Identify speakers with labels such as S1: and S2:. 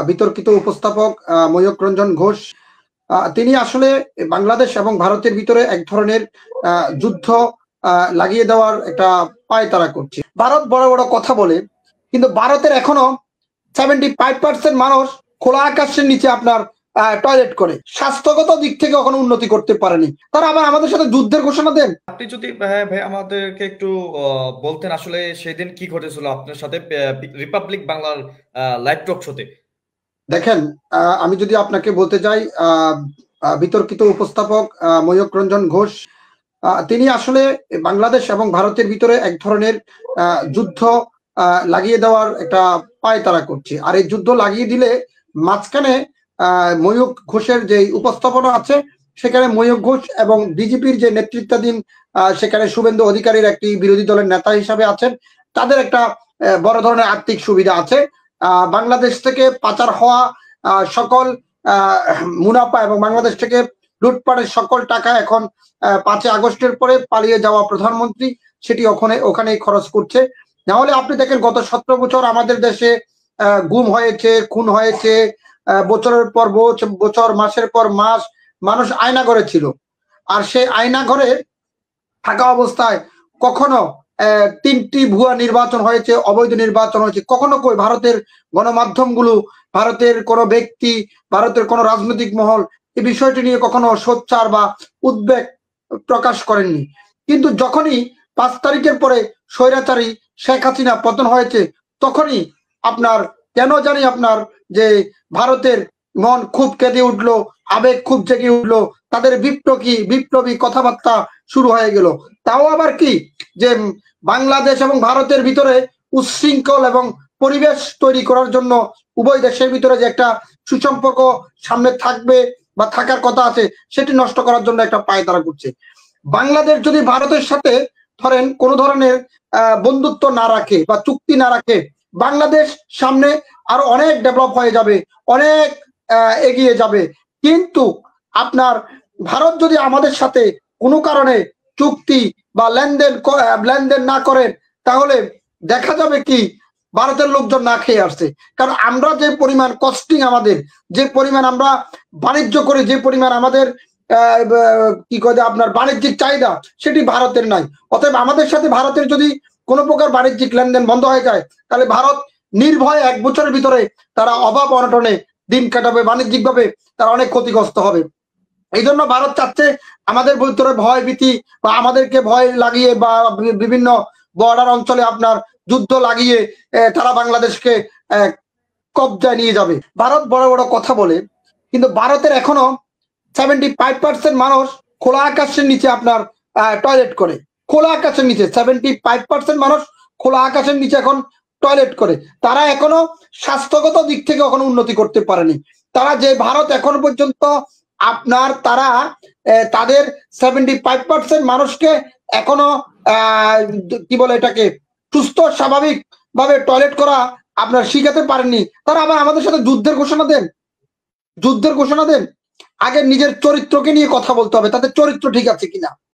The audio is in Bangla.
S1: বিতর্কিত উপস্থাপক ময়ূক রঞ্জন ঘোষ তিনি আসলে বাংলাদেশ এবং ভারতের ভিতরে এক ধরনের যুদ্ধ লাগিয়ে দেওয়ার একটা পায়তারা করছে। ভারত বড় বড় কথা বলে, কিন্তু ভারতের এখনো 75% মানুষ খোলা আকাশের নিচে আপনার টয়লেট করে, স্বাস্থ্যগত দিক থেকে কখনো উন্নতি করতে পারেনি। তারা আবার আমাদের সাথে যুদ্ধের ঘোষণা দেন।
S2: আপনি যদি ভাই ভাই আমাদেরকে একটু বলতেন আসলে সেদিন কি ঘটেছিল আপনার সাথে রিপাবলিক বাংলার লাইভ টক শোতে।
S1: দেখেন, আমি যদি আপনাকে বলতে চাই, বিতর্কিত উপস্থাপক ময়ূক রঞ্জন ঘোষ তিনি আসলে বাংলাদেশ এবং ভারতের ভিতরে এক ধরনের যুদ্ধ লাগিয়ে দেওয়ার একটা পায়তারা করছে। আর এই যুদ্ধ লাগিয়ে দিলে মাঝখানে ময়ূক ঘোষের যে উপস্থাপনা আছে, সেখানে ময়ূক ঘোষ এবং বিজেপির যে নেতৃত্বাধীন সেখানে শুভেন্দু অধিকারীর একটি বিরোধী দলের নেতা হিসাবে আছেন, তাদের একটা বড় ধরনের আর্থিক সুবিধা আছে। বাংলাদেশ থেকে পাচার হওয়া সকল মুনাফা এবং বাংলাদেশ থেকে লুটপাটের সকল টাকা এখন 5 আগস্টের পরে পালিয়ে যাওয়া প্রধানমন্ত্রী সেটি ওখানেই খরচ করছে। নাহলে আপনি দেখেন গত 17 বছর আমাদের দেশে গুম হয়েছে, খুন হয়েছে, বছরের পর বছর, মাসের পর মাস মানুষ আয়না ঘরে ছিল। আর সেই আয়না ঘরে থাকা অবস্থায় কখনো 3টি ভুয়া নির্বাচন হয়েছে, অবৈধ নির্বাচন হয়েছে। কখনো কই ভারতের গণমাধ্যমগুলো, ভারতের কোনো ব্যক্তি, ভারতের কোনো রাজনৈতিক মহল এই বিষয়টি নিয়ে কখনো সোচ্চার বা উদ্বেগ প্রকাশ করেননি। কিন্তু যখনই 5 তারিখের পরে স্বৈরাচারী শেখ হাসিনা পতন হয়েছে, তখনই আপনার কেন জানি আপনার যে ভারতের মন খুব কেঁদে উঠলো, আবেগ খুব জেগে উঠলো, তাদের বিপ্লবী কথাবার্তা শুরু হয়ে গেল। তাও আবার কি যে বাংলাদেশ এবং ভারতের ভিতরে উচ্ছৃঙ্খল এবং পরিবেশ তৈরি করার জন্য, উভয় দেশের ভিতরে যে একটা সুসম্পর্ক সামনে থাকবে বা থাকার কথা আছে, সেটি নষ্ট করার জন্য একটা পায়তারা করছে। বাংলাদেশ যদি ভারতের সাথে ধরেন কোন ধরনের বন্ধুত্ব না রাখে বা চুক্তি না রাখে, বাংলাদেশ সামনে আরো অনেক ডেভেলপ হয়ে যাবে, অনেক এগিয়ে যাবে। কিন্তু আপনার ভারত যদি আমাদের সাথে কোনো কারণে চুক্তি বা লেনদেন না করেন, তাহলে দেখা যাবে কি ভারতের লোকজন না খেয়ে আসছে। কারণ আমরা যে পরিমাণ কস্টিং, আমাদের যে পরিমাণ আমরা বাণিজ্য করি, যে পরিমাণ আমাদের কি কয় আপনার বাণিজ্যিক চাহিদা, সেটি ভারতের নাই। অতএব আমাদের সাথে ভারতের যদি কোনো প্রকার বাণিজ্যিক লেনদেন বন্ধ হয়ে যায়, তাহলে ভারত নির্ভয়ে 1 বছরের ভিতরে তারা অভাব অনটনে দিন কাটাবে, বাণিজ্যিক ভাবে তারা অনেক ক্ষতিগ্রস্ত হবে। এই জন্য ভারত চাচ্ছে আমাদের ভিতরে ভয় ভীতি বা আমাদেরকে ভয় লাগিয়ে বা বিভিন্ন বর্ডার অঞ্চলে আপনার যুদ্ধ লাগিয়ে তারা বাংলাদেশকে কবজায় নিয়ে যাবে। ভারত বড় বড় কথা বলে, কিন্তু ভারতের এখনো 75% মানুষ খোলা আকাশের নিচে আপনার টয়লেট করে। খোলা আকাশের নিচে 75% মানুষ খোলা আকাশের নিচে এখন টয়লেট করে। তারা এখনো স্বাস্থ্যগত দিক থেকে কখনো উন্নতি করতে পারেনি। তারা যে ভারত এখন পর্যন্ত আপনার তারা তাদের 75% মানুষকে এখনো কি বলে এটাকে সুস্থ স্বাভাবিক ভাবে টয়লেট করা আপনার শিখাতে পারেননি। তারা আবার আমাদের সাথে যুদ্ধের ঘোষণা দেন। যুদ্ধের ঘোষণা দেন। আগে নিজের চরিত্রকে নিয়ে কথা বলতে হবে, তাদের চরিত্র ঠিক আছে কিনা।